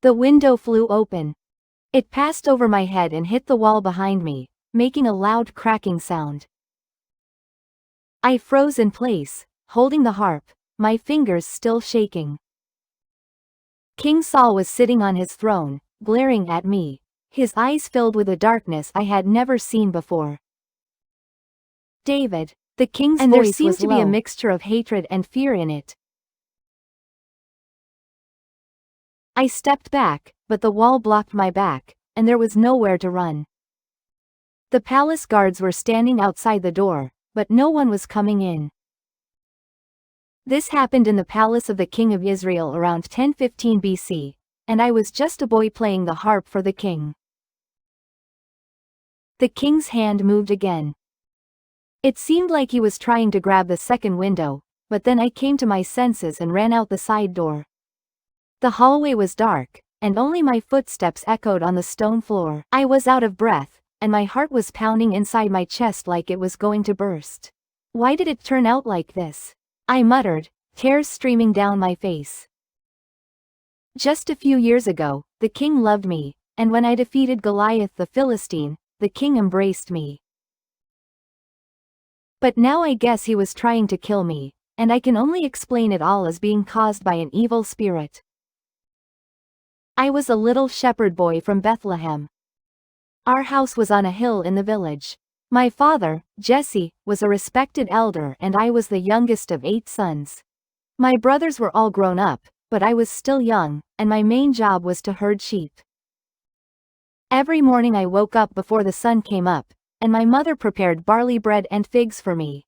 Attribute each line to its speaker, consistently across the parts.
Speaker 1: The window flew open. It passed over my head and hit the wall behind me, making a loud cracking sound. I froze in place, holding the harp, my fingers still shaking. King Saul was sitting on his throne, glaring at me, his eyes filled with a darkness I had never seen before. David, the king's voice was low. And there seemed to be a mixture of hatred and fear in it. I stepped back, but the wall blocked my back, and there was nowhere to run. The palace guards were standing outside the door, but no one was coming in. This happened in the palace of the king of Israel around 1015 BC, and I was just a boy playing the harp for the king. The king's hand moved again. It seemed like he was trying to grab the second window, but then I came to my senses and ran out the side door. The hallway was dark, and only my footsteps echoed on the stone floor. I was out of breath, and my heart was pounding inside my chest like it was going to burst. Why did it turn out like this? I muttered, tears streaming down my face. Just a few years ago, the king loved me, and when I defeated Goliath the Philistine, the king embraced me. But now I guess he was trying to kill me, and I can only explain it all as being caused by an evil spirit. I was a little shepherd boy from Bethlehem. Our house was on a hill in the village. My father, Jesse, was a respected elder and I was the youngest of 8 sons. My brothers were all grown up, but I was still young, and my main job was to herd sheep. Every morning I woke up before the sun came up, and my mother prepared barley bread and figs for me.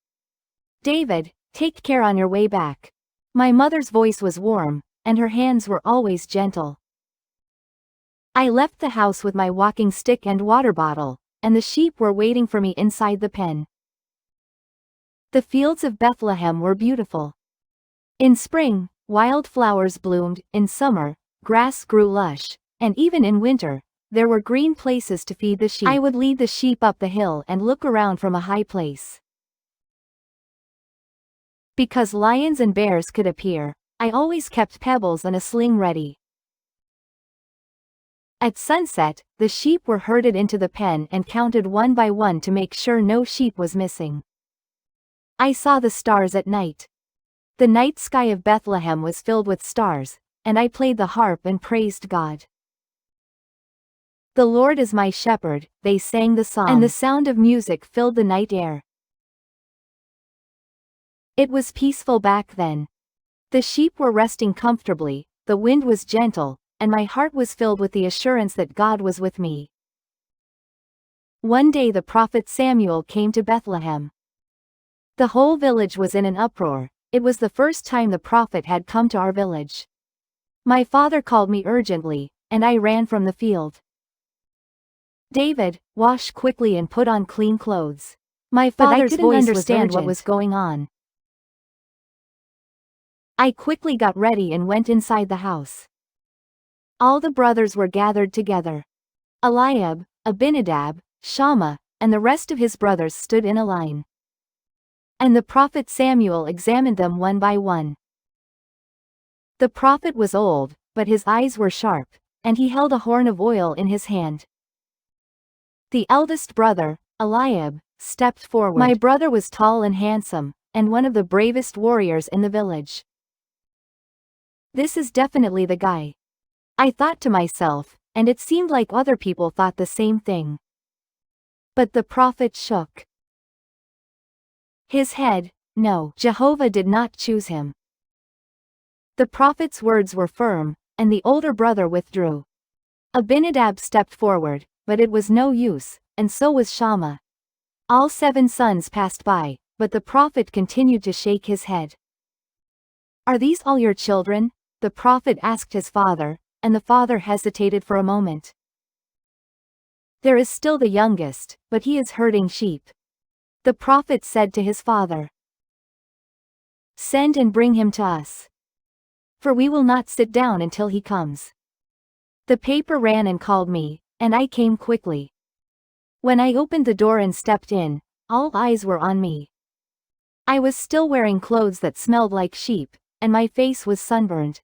Speaker 1: "David, take care on your way back." My mother's voice was warm, and her hands were always gentle. I left the house with my walking stick and water bottle, and the sheep were waiting for me inside the pen. The fields of Bethlehem were beautiful. In spring, wild flowers bloomed, in summer, grass grew lush, and even in winter, there were green places to feed the sheep. I would lead the sheep up the hill and look around from a high place. Because lions and bears could appear, I always kept pebbles and a sling ready. At sunset, the sheep were herded into the pen and counted one by one to make sure no sheep was missing. I saw the stars at night. The night sky of Bethlehem was filled with stars, and I played the harp and praised God. "The Lord is my shepherd," they sang the song, and the sound of music filled the night air. It was peaceful back then. The sheep were resting comfortably, the wind was gentle, and my heart was filled with the assurance that God was with me. One day the prophet Samuel came to Bethlehem. The whole village was in an uproar. It was the first time the prophet had come to our village. My father called me urgently, and I ran from the field. "David, wash quickly and put on clean clothes." My father's voice was urgent. What was going on. I quickly got ready and went inside the house. All the brothers were gathered together. Eliab, Abinadab, Shammah, and the rest of his brothers stood in a line. And the prophet Samuel examined them one by one. The prophet was old, but his eyes were sharp, and he held a horn of oil in his hand. The eldest brother, Eliab, stepped forward. My brother was tall and handsome, and one of the bravest warriors in the village. "This is definitely the guy," I thought to myself, and it seemed like other people thought the same thing. But the prophet shook his head. No, Jehovah did not choose him. The prophet's words were firm, and the older brother withdrew. Abinadab stepped forward, but it was no use, and so was Shammah. All 7 sons passed by, but the prophet continued to shake his head. "Are these all your children?" the prophet asked his father, and the father hesitated for a moment. "There is still the youngest, but he is herding sheep," the prophet said to his father. "Send and bring him to us. For we will not sit down until he comes." The paper ran and called me, and I came quickly. When I opened the door and stepped in, all eyes were on me. I was still wearing clothes that smelled like sheep, and my face was sunburned.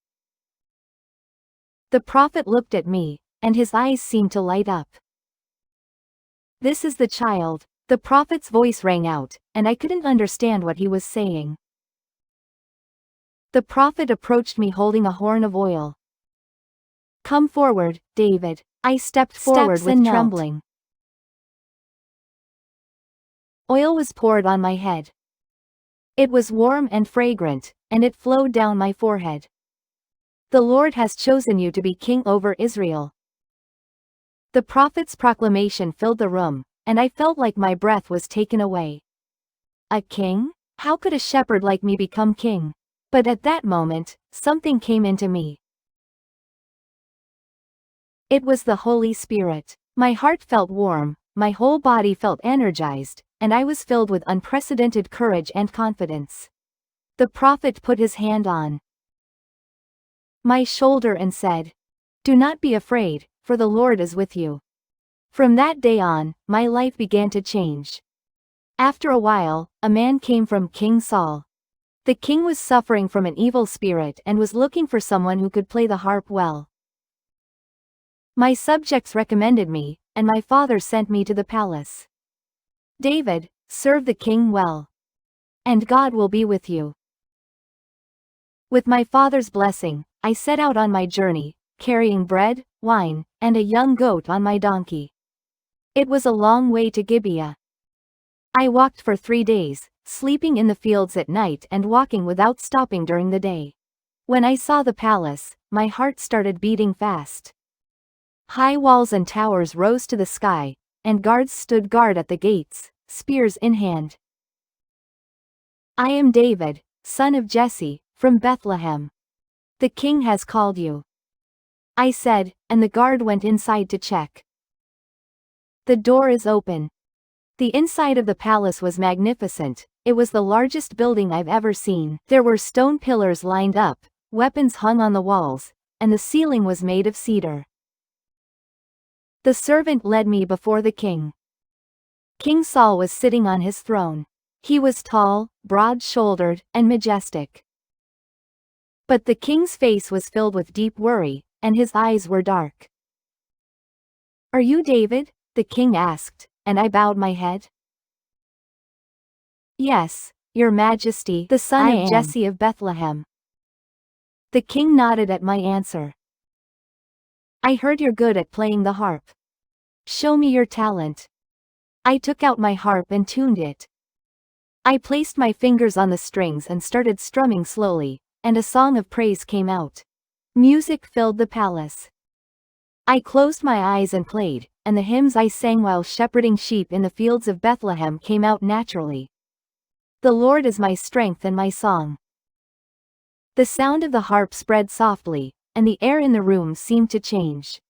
Speaker 1: The prophet looked at me, and his eyes seemed to light up. "This is the child," the prophet's voice rang out, and I couldn't understand what he was saying. The prophet approached me holding a horn of oil. "Come forward, David." I stepped forward with trembling. Oil was poured on my head. It was warm and fragrant, and it flowed down my forehead. "The Lord has chosen you to be king over Israel." The prophet's proclamation filled the room, and I felt like my breath was taken away. A king? How could a shepherd like me become king? But at that moment, something came into me. It was the Holy Spirit. My heart felt warm, my whole body felt energized, and I was filled with unprecedented courage and confidence. The prophet put his hand on my shoulder and said, "Do not be afraid, for the Lord is with you." From that day on, my life began to change. After a while, a man came from King Saul. The king was suffering from an evil spirit and was looking for someone who could play the harp well. My subjects recommended me, and my father sent me to the palace. "David, serve the king well. And God will be with you." With my father's blessing, I set out on my journey, carrying bread, wine, and a young goat on my donkey. It was a long way to Gibeah. I walked for 3 days, sleeping in the fields at night and walking without stopping during the day. When I saw the palace, my heart started beating fast. High walls and towers rose to the sky, and guards stood guard at the gates, spears in hand. "I am David, son of Jesse, from Bethlehem. The king has called you," I said, and the guard went inside to check. "The door is open." The inside of the palace was magnificent. It was the largest building I've ever seen. There were stone pillars lined up, weapons hung on the walls, and the ceiling was made of cedar. The servant led me before the king. King Saul was sitting on his throne. He was tall, broad-shouldered, and majestic. But the king's face was filled with deep worry, and his eyes were dark. "Are you David?" the king asked, and I bowed my head. "Yes, your majesty, the son of Jesse of Bethlehem." The king nodded at my answer. "I heard you're good at playing the harp. Show me your talent." I took out my harp and tuned it. I placed my fingers on the strings and started strumming slowly, and a song of praise came out. Music filled the palace. I closed my eyes and played, and the hymns I sang while shepherding sheep in the fields of Bethlehem came out naturally. "The Lord is my strength and my song." The sound of the harp spread softly, and the air in the room seemed to change.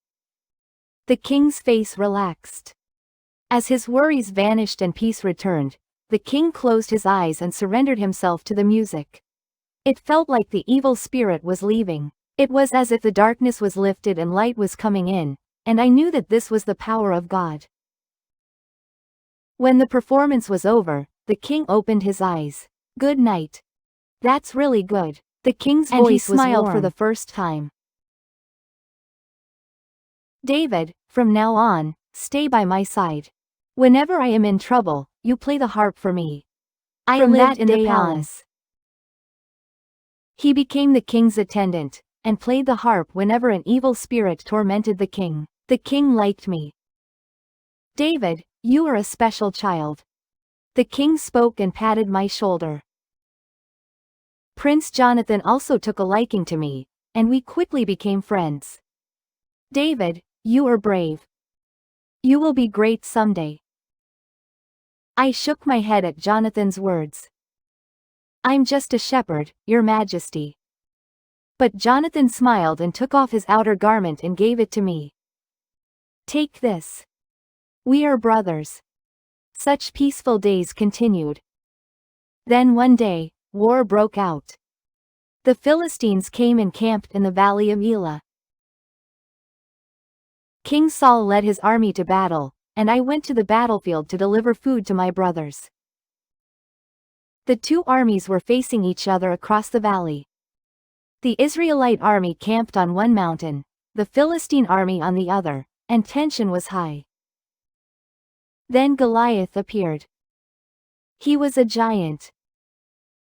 Speaker 1: The king's face relaxed. As his worries vanished and peace returned, the king closed his eyes and surrendered himself to the music. It felt like the evil spirit was leaving. It was as if the darkness was lifted and light was coming in, and I knew that this was the power of God. When the performance was over, the king opened his eyes. "Good night." "That's really good." The king's voice was warm for the first time. "David, from now on, stay by my side. Whenever I am in trouble, you play the harp for me." I lived in the palace. He became the king's attendant, and played the harp whenever an evil spirit tormented the king. The king liked me. "David, you are a special child." The king spoke and patted my shoulder. Prince Jonathan also took a liking to me, and we quickly became friends. "David, you are brave. You will be great someday." I shook my head at Jonathan's words. "I'm just a shepherd, your majesty." But Jonathan smiled and took off his outer garment and gave it to me. "Take this. We are brothers." Such peaceful days continued. Then one day, war broke out. The Philistines came and camped in the valley of Elah. King Saul led his army to battle, and I went to the battlefield to deliver food to my brothers. The two armies were facing each other across the valley. The Israelite army camped on one mountain, the Philistine army on the other, and tension was high. Then Goliath appeared. He was a giant.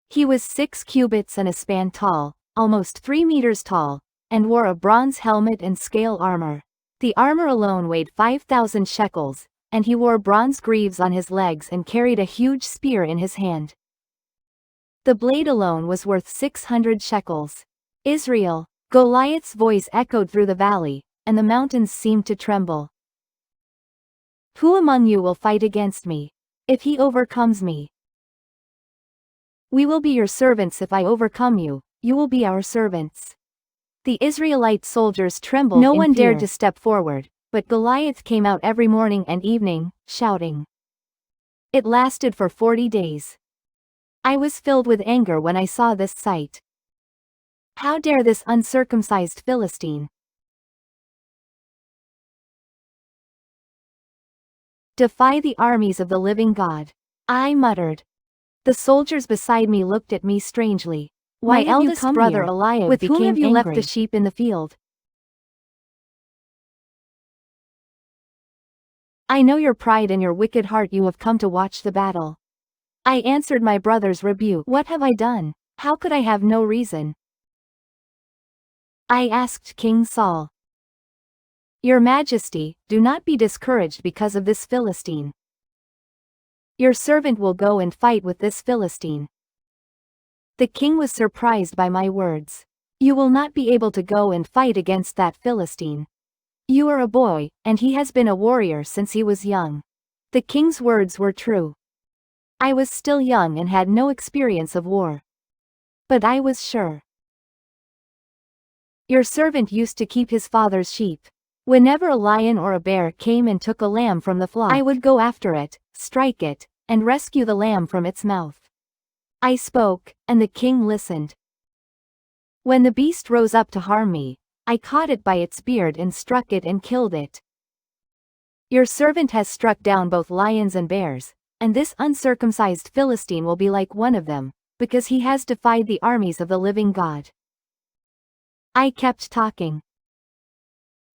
Speaker 1: He was 6 cubits and a span tall, almost 3 meters tall, and wore a bronze helmet and scale armor. The armor alone weighed 5,000 shekels, and he wore bronze greaves on his legs and carried a huge spear in his hand. The blade alone was worth 600 shekels. Israel, Goliath's voice echoed through the valley, and the mountains seemed to tremble. Who among you will fight against me? If he overcomes me, we will be your servants. If I overcome you, you will be our servants. The Israelite soldiers trembled. No one dared to step forward, but Goliath came out every morning and evening, shouting. It lasted for 40 days. I was filled with anger when I saw this sight. How dare this uncircumcised Philistine defy the armies of the living God? I muttered. The soldiers beside me looked at me strangely. My eldest brother Eliab with whom have you left the sheep in the field? I know your pride and your wicked heart. You have come to watch the battle. I answered my brother's rebuke. What have I done? How could I have no reason? I asked King Saul. Your Majesty, do not be discouraged because of this Philistine. Your servant will go and fight with this Philistine. The king was surprised by my words. You will not be able to go and fight against that Philistine. You are a boy, and he has been a warrior since he was young. The king's words were true. I was still young and had no experience of war. But I was sure. Your servant used to keep his father's sheep. Whenever a lion or a bear came and took a lamb from the flock, I would go after it, strike it, and rescue the lamb from its mouth. I spoke, and the king listened. When the beast rose up to harm me, I caught it by its beard and struck it and killed it. Your servant has struck down both lions and bears, and this uncircumcised Philistine will be like one of them, because he has defied the armies of the living God. I kept talking.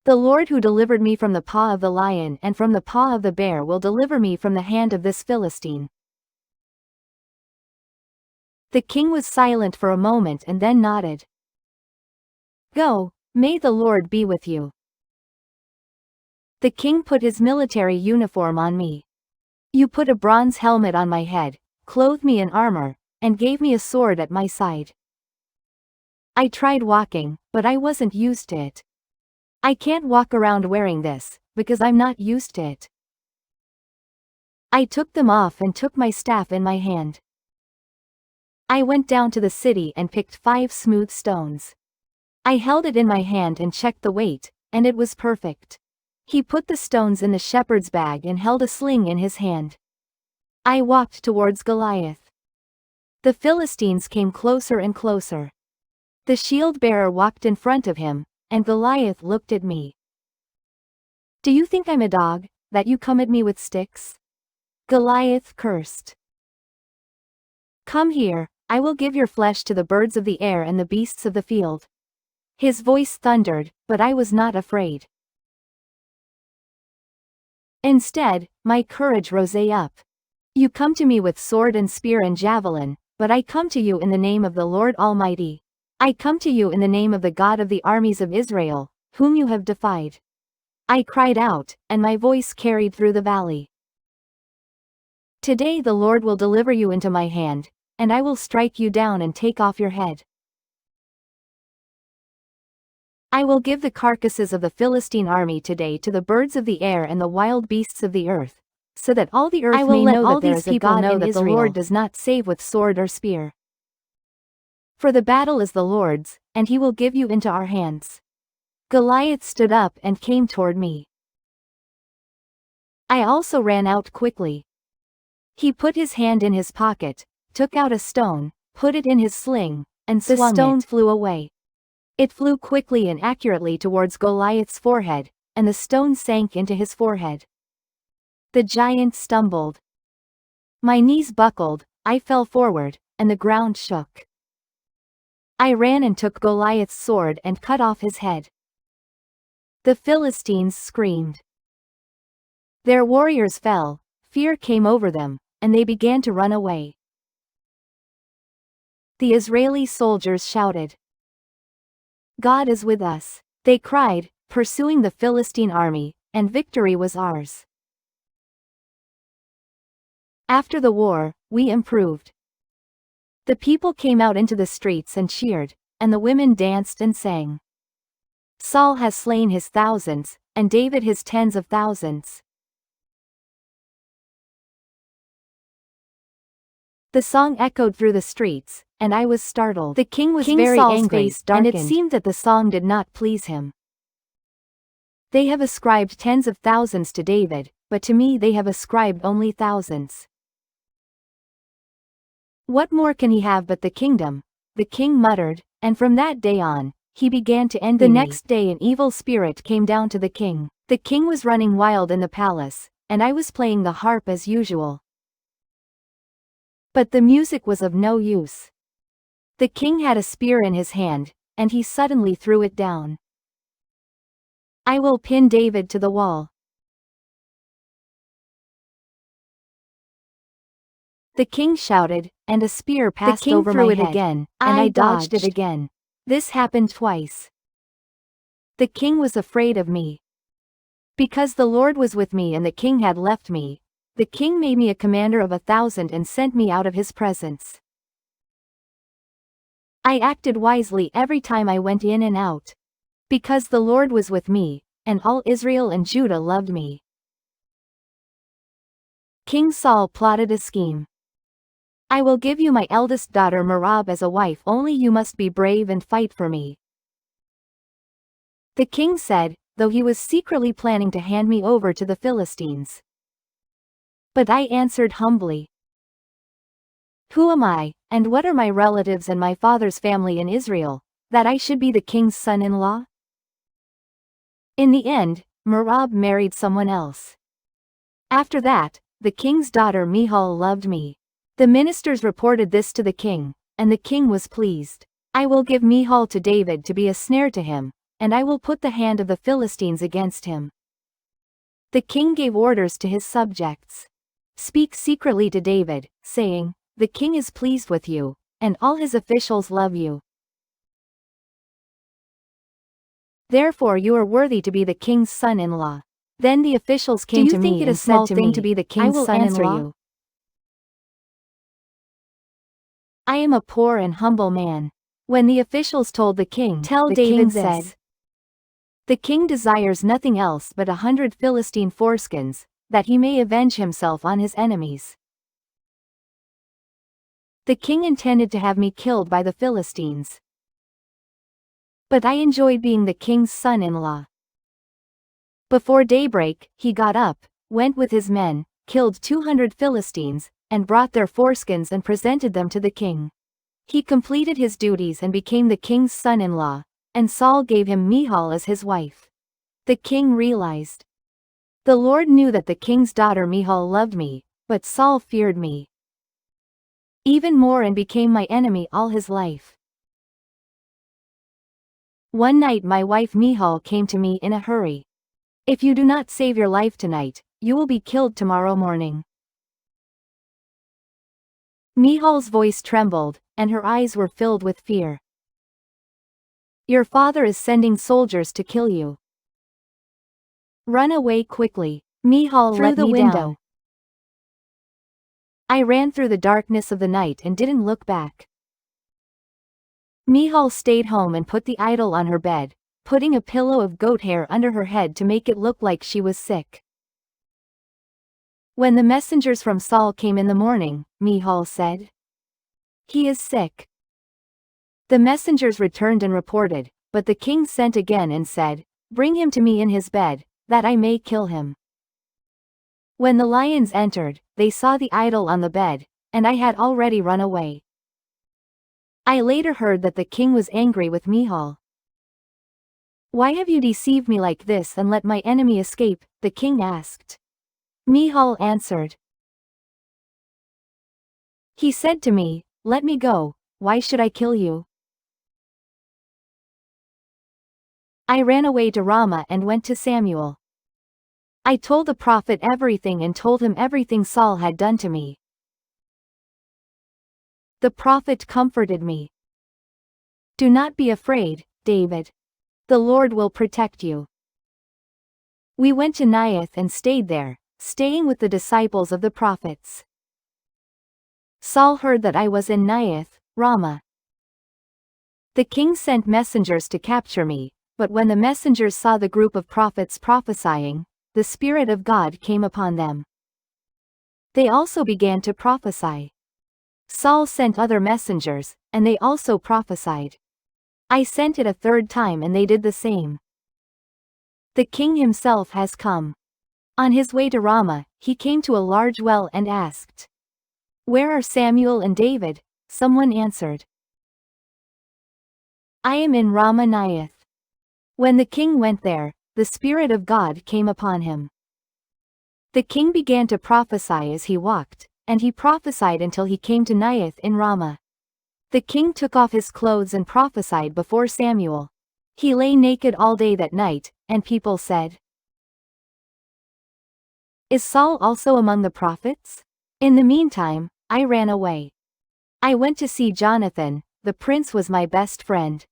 Speaker 1: The Lord who delivered me from the paw of the lion and from the paw of the bear will deliver me from the hand of this Philistine. The king was silent for a moment and then nodded. Go, may the Lord be with you. The king put his military uniform on me. You put a bronze helmet on my head, clothed me in armor, and gave me a sword at my side. I tried walking, but I wasn't used to it. I can't walk around wearing this, because I'm not used to it. I took them off and took my staff in my hand. I went down to the city and picked 5 smooth stones. I held it in my hand and checked the weight, and it was perfect. He put the stones in the shepherd's bag and held a sling in his hand. I walked towards Goliath. The Philistines came closer and closer. The shield bearer walked in front of him, and Goliath looked at me. Do you think I'm a dog, that you come at me with sticks? Goliath cursed. Come here, I will give your flesh to the birds of the air and the beasts of the field. His voice thundered, but I was not afraid. Instead, my courage rose up. You come to me with sword and spear and javelin, but I come to you in the name of the Lord Almighty. I come to you in the name of the God of the armies of Israel, whom you have defied. I cried out, and my voice carried through the valley. Today the Lord will deliver you into my hand, and I will strike you down and take off your head. I will give the carcasses of the Philistine army today to the birds of the air and the wild beasts of the earth, so that all the earth may know that there is a God in Israel. The Lord does not save with sword or spear. For the battle is the Lord's, and he will give you into our hands. Goliath stood up and came toward me. I also ran out quickly. He put his hand in his pocket, took out a stone, put it in his sling, and the stone flew away. It flew quickly and accurately towards Goliath's forehead, and the stone sank into his forehead. The giant stumbled. My knees buckled, I fell forward, and the ground shook. I ran and took Goliath's sword and cut off his head. The Philistines screamed. Their warriors fell, fear came over them, and they began to run away. The Israeli soldiers shouted, "God is with us," they cried, pursuing the Philistine army, and victory was ours. After the war, we improved. The people came out into the streets and cheered, and the women danced and sang. Saul has slain his thousands, and David his tens of thousands. The song echoed through the streets, and I was startled. The king was very angry, and it seemed that the song did not please him. They have ascribed tens of thousands to David, but to me they have ascribed only thousands. What more can he have but the kingdom? The king muttered, and from that day on, he began to envy me. The next day an evil spirit came down to the king. The king was running wild in the palace, and I was playing the harp as usual. But the music was of no use. The king had a spear in his hand, and he suddenly threw it down. "I will pin David to the wall." The king shouted, and a spear passed over my head. The king threw it again, and I dodged it again. This happened twice. The king was afraid of me. Because the Lord was with me and the king had left me, the king made me a commander of 1,000 and sent me out of his presence. I acted wisely every time I went in and out. Because the Lord was with me, and all Israel and Judah loved me. King Saul plotted a scheme. "I will give you my eldest daughter Merab as a wife, only you must be brave and fight for me." The king said, though he was secretly planning to hand me over to the Philistines. But I answered humbly, "Who am I, and what are my relatives and my father's family in Israel, that I should be the king's son-in-law?" In the end, Merab married someone else. After that, the king's daughter Michal loved me. The ministers reported this to the king, and the king was pleased. "I will give Michal to David to be a snare to him, and I will put the hand of the Philistines against him." The king gave orders to his subjects. "Speak secretly to David, saying, 'The king is pleased with you, and all his officials love you. Therefore you are worthy to be the king's son-in-law.'" Then the officials came to me and said to me, "Do you think it a small thing to be the king's son-in-law? I am a poor and humble man." When the officials told the king, "Tell David this. The king desires nothing else but 100 Philistine foreskins, that he may avenge himself on his enemies." The king intended to have me killed by the Philistines. But I enjoyed being the king's son-in-law. Before daybreak, he got up, went with his men, killed 200 Philistines, and brought their foreskins and presented them to the king. He completed his duties and became the king's son-in-law, and Saul gave him Michal as his wife. The king realized. The Lord knew that the king's daughter Michal loved me, but Saul feared me even more and became my enemy all his life. One night my wife Michal came to me in a hurry. "If you do not save your life tonight, you will be killed tomorrow morning." Michal's voice trembled, and her eyes were filled with fear. "Your father is sending soldiers to kill you. Run away quickly." Michal let me down. Through the window. I ran through the darkness of the night and didn't look back. Michal stayed home and put the idol on her bed, putting a pillow of goat hair under her head to make it look like she was sick. When the messengers from Saul came in the morning, Michal said, "He is sick." The messengers returned and reported, but the king sent again and said, "Bring him to me in his bed, that I may kill him." When the lions entered, they saw the idol on the bed, and I had already run away. I later heard that the king was angry with Michal. "Why have you deceived me like this and let my enemy escape?" the king asked. Michal answered. "He said to me, 'Let me go, why should I kill you?'" I ran away to Ramah and went to Samuel. I told the prophet everything and told him everything Saul had done to me. The prophet comforted me. Do not be afraid, David. The Lord will protect you. We went to Naioth and stayed there, staying with the disciples of the prophets. Saul heard that I was in Naioth, Ramah. The king sent messengers to capture me, but when the messengers saw the group of prophets prophesying, the Spirit of God came upon them. They also began to prophesy. Saul sent other messengers, and they also prophesied. I sent it a third time and they did the same. The king himself has come. On his way to Ramah, he came to a large well and asked, "Where are Samuel and David?" Someone answered, "I am in Ramah Naioth." When the king went there, the Spirit of God came upon him. The king began to prophesy as he walked, and he prophesied until he came to Naioth in Ramah. The king took off his clothes and prophesied before Samuel. He lay naked all day that night, and people said, "Is Saul also among the prophets?" In the meantime, I ran away. I went to see Jonathan, the prince was my best friend.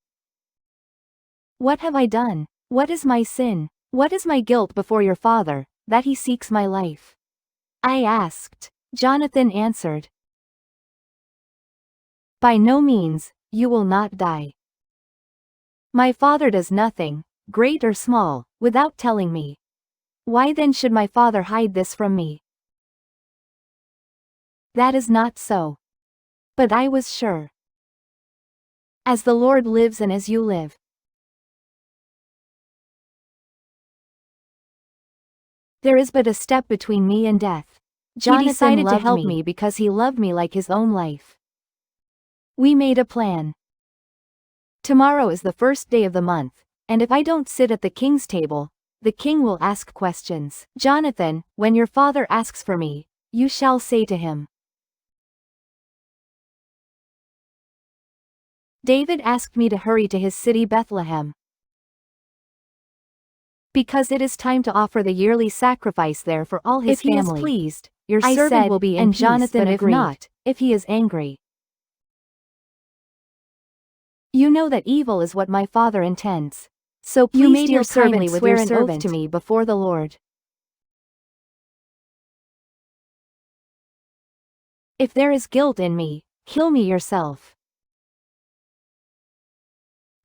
Speaker 1: What have I done? What is my sin? What is my guilt before your father, that he seeks my life? I asked. Jonathan answered, "By no means, you will not die. My father does nothing, great or small, without telling me. Why then should my father hide this from me?" That is not so. But I was sure. As the Lord lives and as you live. There is but a step between me and death. Jonathan decided to help me because he loved me like his own life. We made a plan. Tomorrow is the first day of the month, and if I don't sit at the king's table, the king will ask questions. Jonathan, when your father asks for me, you shall say to him, David asked me to hurry to his city Bethlehem, because it is time to offer the yearly sacrifice there for all his family. If he is pleased, your servant will be in peace, Jonathan, but if not, if he is angry. You know that evil is what my father intends. So please, you made your servant swear an oath to me before the Lord. If there is guilt in me, kill me yourself.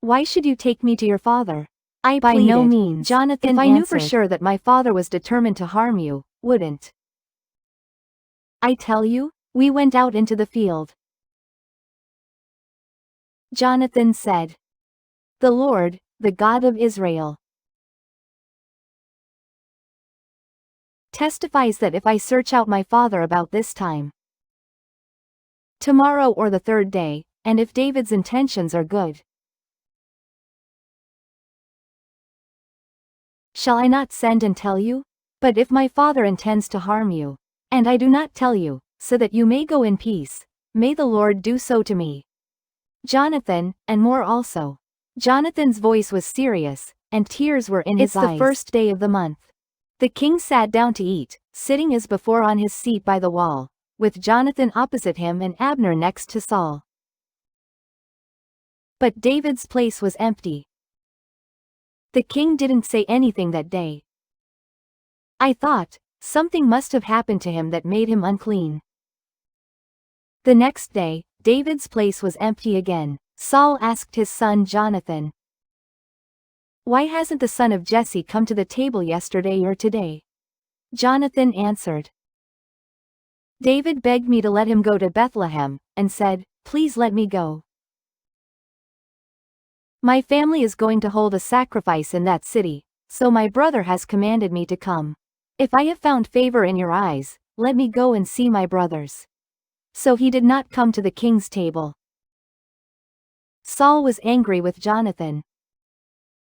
Speaker 1: Why should you take me to your father? I pleaded. By no means, Jonathan answered. If I knew for sure that my father was determined to harm you, wouldn't I tell you? We went out into the field. Jonathan said, "The Lord, the God of Israel, testifies that if I search out my father about this time, tomorrow or the third day, and if David's intentions are good, shall I not send and tell you? But if my father intends to harm you, and I do not tell you, so that you may go in peace, may the Lord do so to me." Jonathan, and more also. Jonathan's voice was serious, and tears were in his eyes. It's the first day of the month. The king sat down to eat, sitting as before on his seat by the wall, with Jonathan opposite him and Abner next to Saul. But David's place was empty. The king didn't say anything that day. I thought, something must have happened to him that made him unclean. The next day, David's place was empty again. Saul asked his son Jonathan, "Why hasn't the son of Jesse come to the table yesterday or today?" Jonathan answered, "David begged me to let him go to Bethlehem, and said, 'Please let me go. My family is going to hold a sacrifice in that city, so my brother has commanded me to come. If I have found favor in your eyes, let me go and see my brothers.' So he did not come to the king's table." Saul was angry with Jonathan.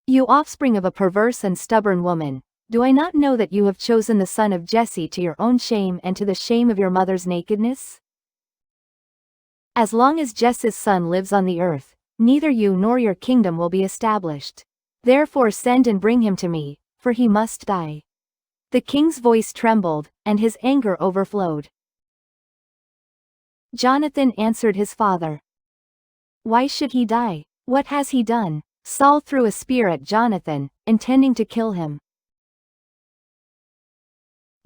Speaker 1: "You offspring of a perverse and stubborn woman, do I not know that you have chosen the son of Jesse to your own shame and to the shame of your mother's nakedness? As long as Jesse's son lives on the earth, neither you nor your kingdom will be established. Therefore send and bring him to me, for he must die." The king's voice trembled, and his anger overflowed. Jonathan answered his father, "Why should he die? What has he done?" Saul threw a spear at Jonathan, intending to kill him.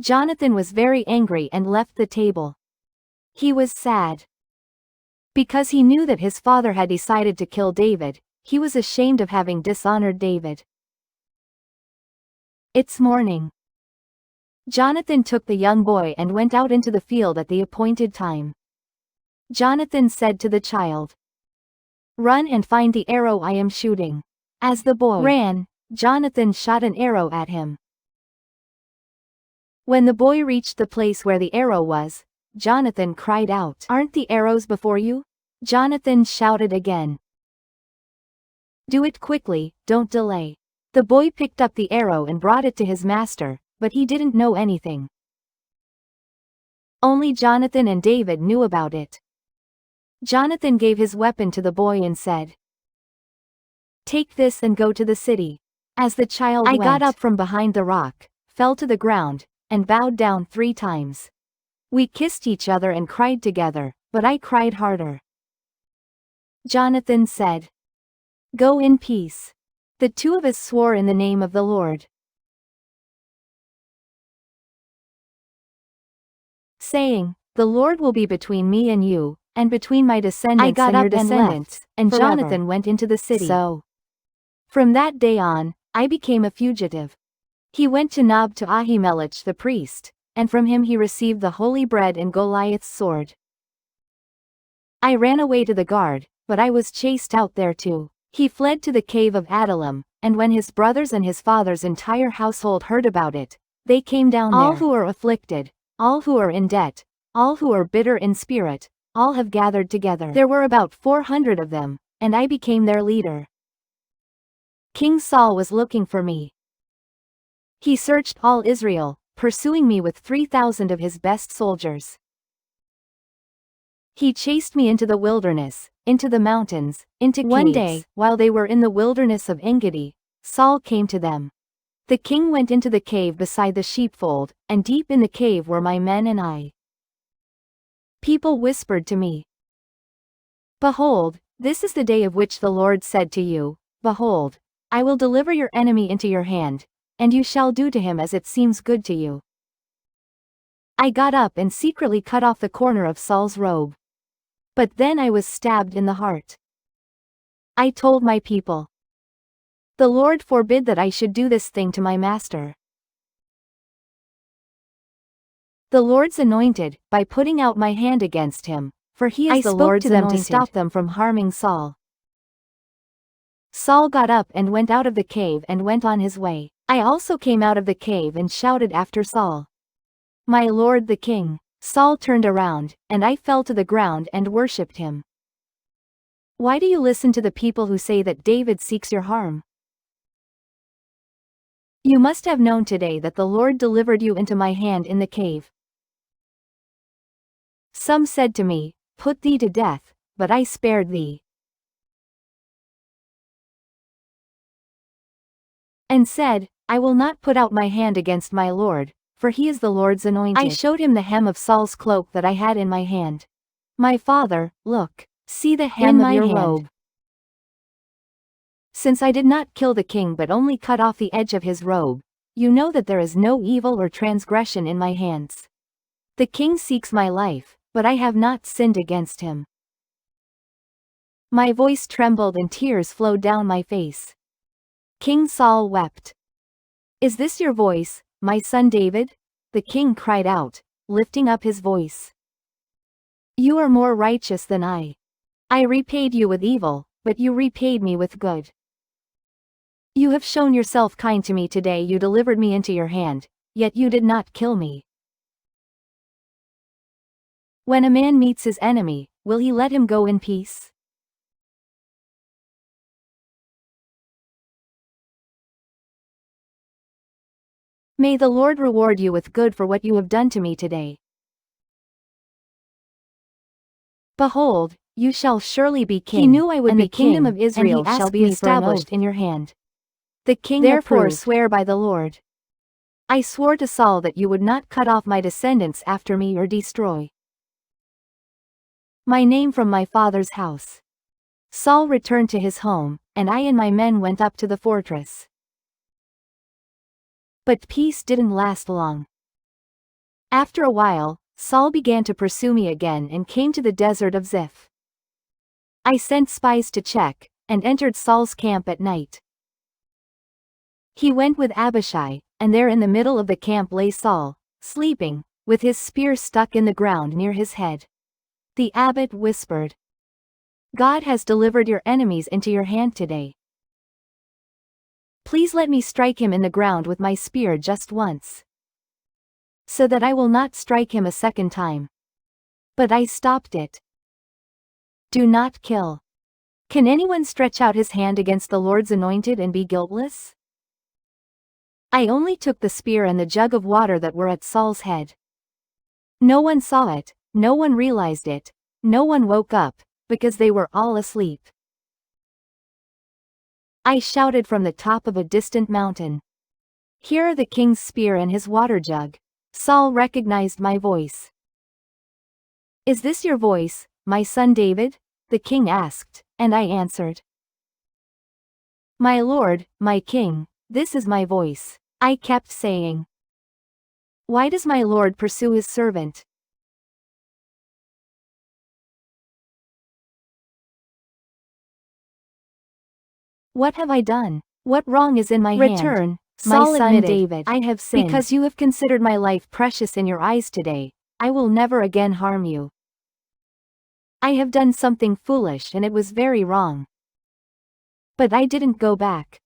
Speaker 1: Jonathan was very angry and left the table. He was sad. Because he knew that his father had decided to kill David, he was ashamed of having dishonored David. It's morning. Jonathan took the young boy and went out into the field at the appointed time. Jonathan said to the child, "Run and find the arrow I am shooting." As the boy ran, Jonathan shot an arrow at him. When the boy reached the place where the arrow was, Jonathan cried out, "Aren't the arrows before you?" Jonathan shouted again, "Do it quickly, don't delay." The boy picked up the arrow and brought it to his master, but he didn't know anything. Only Jonathan and David knew about it. Jonathan gave his weapon to the boy and said, "Take this and go to the city." As the child went, I got up from behind the rock, fell to the ground, and bowed down 3 times. We kissed each other and cried together, but I cried harder. Jonathan said, "Go in peace." The 2 of us swore in the name of the Lord, saying, "The Lord will be between me and you, and between my descendants I got
Speaker 2: and your
Speaker 1: up and
Speaker 2: descendants."
Speaker 1: left,
Speaker 2: And
Speaker 1: forever.
Speaker 2: Jonathan went into the city.
Speaker 1: So,
Speaker 2: from that day on, I became a fugitive. He went to Nob to Ahimelech the priest, and from him he received the holy bread and Goliath's sword. I ran away to the guard, but I was chased out there too. He fled to the cave of Adullam, and when his brothers and his father's entire household heard about it, they came down there. All who are afflicted, all who are in debt, all who are bitter in spirit, all have gathered together. There were about 400 of them, and I became their leader. King Saul was looking for me. He searched all Israel, pursuing me with 3,000 of his best soldiers. He chased me into the wilderness, into the mountains, into caves. One day, while they were in the wilderness of En Gedi, Saul came to them. The king went into the cave beside the sheepfold, and deep in the cave were my men and I. People whispered to me, "Behold, this is the day of which the Lord said to you, Behold, I will deliver your enemy into your hand, and you shall do to him as it seems good to you." I got up and secretly cut off the corner of Saul's robe. But then I was stabbed in the heart. I told my people, "The Lord forbid that I should do this thing to my master. The Lord's anointed, by putting out my hand against him, for he is the Lord's anointed." I spoke to them to stop them from harming Saul. Saul got up and went out of the cave and went on his way. I also came out of the cave and shouted after Saul, "My lord the king." Saul turned around, and I fell to the ground and worshipped him. Why do you listen to the people who say that David seeks your harm? You must have known today that the Lord delivered you into my hand in the cave. Some said to me, "Put thee to death," but I spared thee. And said, "I will not put out my hand against my Lord, for he is the Lord's anointed." I showed him the hem of Saul's cloak that I had in my hand. "My father, look, see the hem of your robe." Since I did not kill the king but only cut off the edge of his robe, you know that there is no evil or transgression in my hands. The king seeks my life, but I have not sinned against him. My voice trembled and tears flowed down my face. King Saul wept. "Is this your voice, my son David?" The king cried out, lifting up his voice. "You are more righteous than I. I repaid you with evil, but you repaid me with good. You have shown yourself kind to me today. You delivered me into your hand, yet you did not kill me." When a man meets his enemy, will he let him go in peace? May the Lord reward you with good for what you have done to me today. Behold, you shall surely be king. He knew I would be king, and the kingdom of Israel shall be established in your hand. The king
Speaker 1: Therefore
Speaker 2: approved.
Speaker 1: swear by the Lord. I swore to Saul that you would not cut off my descendants after me or destroy my name from my father's house. Saul returned to his home, and I and my men went up to the fortress. But peace didn't last long. After a while, Saul began to pursue me again and came to the desert of Ziph. I sent spies to check, and entered Saul's camp at night. He went with Abishai, and there in the middle of the camp lay Saul, sleeping, with his spear stuck in the ground near his head. The abbot whispered, "God has delivered your enemies into your hand today. Please let me strike him in the ground with my spear just once, so that I will not strike him a second time." But I stopped it. Do not kill. Can anyone stretch out his hand against the Lord's anointed and be guiltless? I only took the spear and the jug of water that were at Saul's head. No one saw it, no one realized it, no one woke up, because they were all asleep. I shouted from the top of a distant mountain, "Here are the king's spear and his water jug." Saul recognized my voice. "Is this your voice, my son David?" the king asked, and I answered, "My lord, my king, this is my voice." I kept saying, "Why does my lord pursue his servant?" What have I done? What wrong is in my hand?
Speaker 2: Return,
Speaker 1: Saul
Speaker 2: my son
Speaker 1: admitted,
Speaker 2: David.
Speaker 1: "I have sinned.
Speaker 2: Because you have considered my life precious in your eyes today, I will never again harm you.
Speaker 1: I have done something foolish and it was very wrong. But I didn't go back.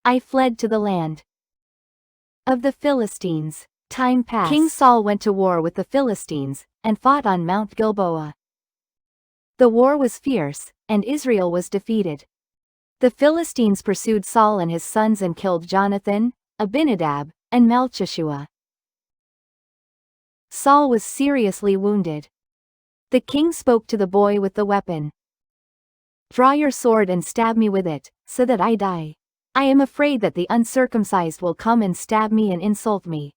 Speaker 1: I fled to the land of the Philistines." Time passed. King Saul went to war with the Philistines, and fought on Mount Gilboa. The war was fierce, and Israel was defeated. The Philistines pursued Saul and his sons and killed Jonathan, Abinadab, and Malchishua. Saul was seriously wounded. The king spoke to the boy with the weapon. "Draw your sword and stab me with it, so that I die. I am afraid that the uncircumcised will come and stab me and insult me."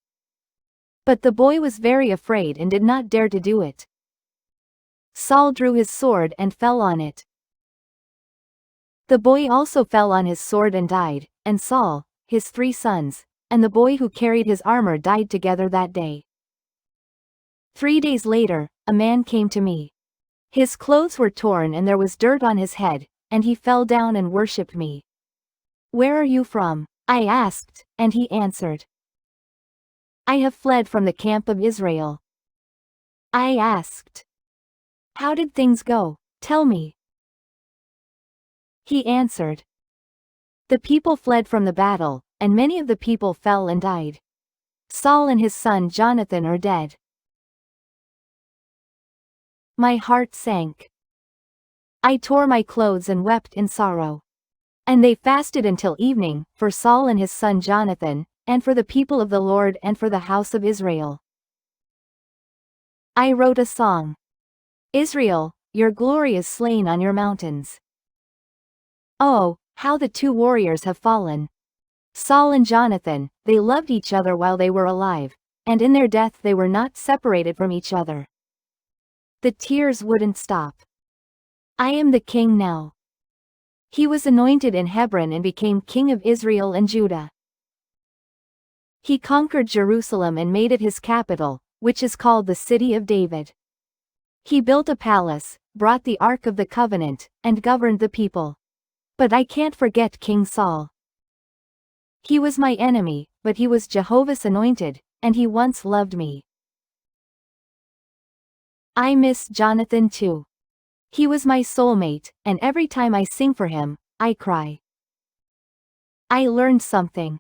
Speaker 1: But the boy was very afraid and did not dare to do it. Saul drew his sword and fell on it. The boy also fell on his sword and died, and Saul, his 3 sons, and the boy who carried his armor died together that day. 3 days later, a man came to me. His clothes were torn and there was dirt on his head, and he fell down and worshipped me. "Where are you from?" I asked, and he answered, "I have fled from the camp of Israel." I asked, "How did things go? Tell me." He answered, "The people fled from the battle, and many of the people fell and died. Saul and his son Jonathan are dead." My heart sank. I tore my clothes and wept in sorrow. And they fasted until evening, for Saul and his son Jonathan, and for the people of the Lord and for the house of Israel. I wrote a song. "Israel, your glory is slain on your mountains. Oh, how the 2 warriors have fallen. Saul and Jonathan, they loved each other while they were alive, and in their death they were not separated from each other." The tears wouldn't stop. I am the king now. He was anointed in Hebron and became king of Israel and Judah. He conquered Jerusalem and made it his capital, which is called the City of David. He built a palace, brought the Ark of the Covenant, and governed the people. But I can't forget King Saul. He was my enemy, but he was Jehovah's anointed, and he once loved me. I miss Jonathan too. He was my soulmate, and every time I sing for him, I cry. I learned something.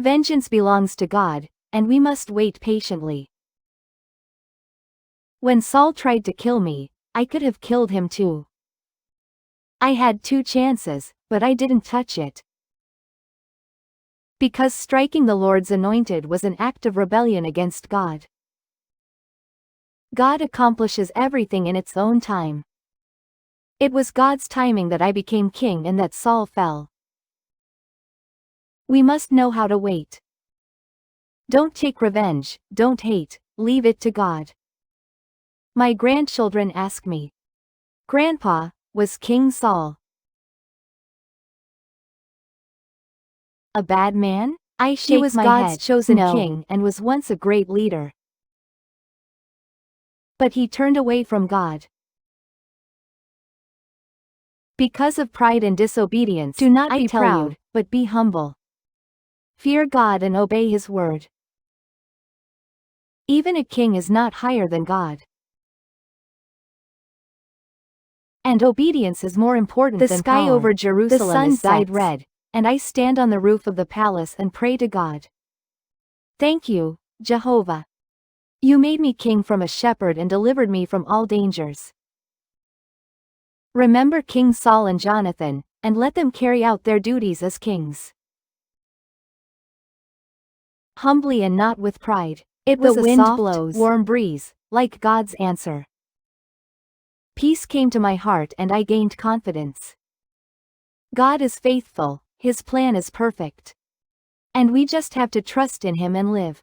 Speaker 1: Vengeance belongs to God, and we must wait patiently. When Saul tried to kill me, I could have killed him too. I had 2 chances, but I didn't touch it. Because striking the Lord's anointed was an act of rebellion against God. God accomplishes everything in its own time. It was God's timing that I became king and that Saul fell. We must know how to wait. Don't take revenge, don't hate, leave it to God. My grandchildren ask me. Grandpa, was King Saul a bad man? I shake my head. He was God's chosen king and was once a great leader. But he turned away from God. Because of pride and disobedience, do not be proud, but be humble. Fear God and obey his word. Even a king is not higher than God. And obedience is more important than power. The sky over Jerusalem is dyed red, and I stand on the roof of the palace and pray to God. Thank you, Jehovah. You made me king from a shepherd and delivered me from all dangers. Remember King Saul and Jonathan, and let them carry out their duties as kings. Humbly and not with pride. It was a soft, warm breeze, like God's answer. Peace came to my heart and I gained confidence. God is faithful, his plan is perfect. And we just have to trust in him and live.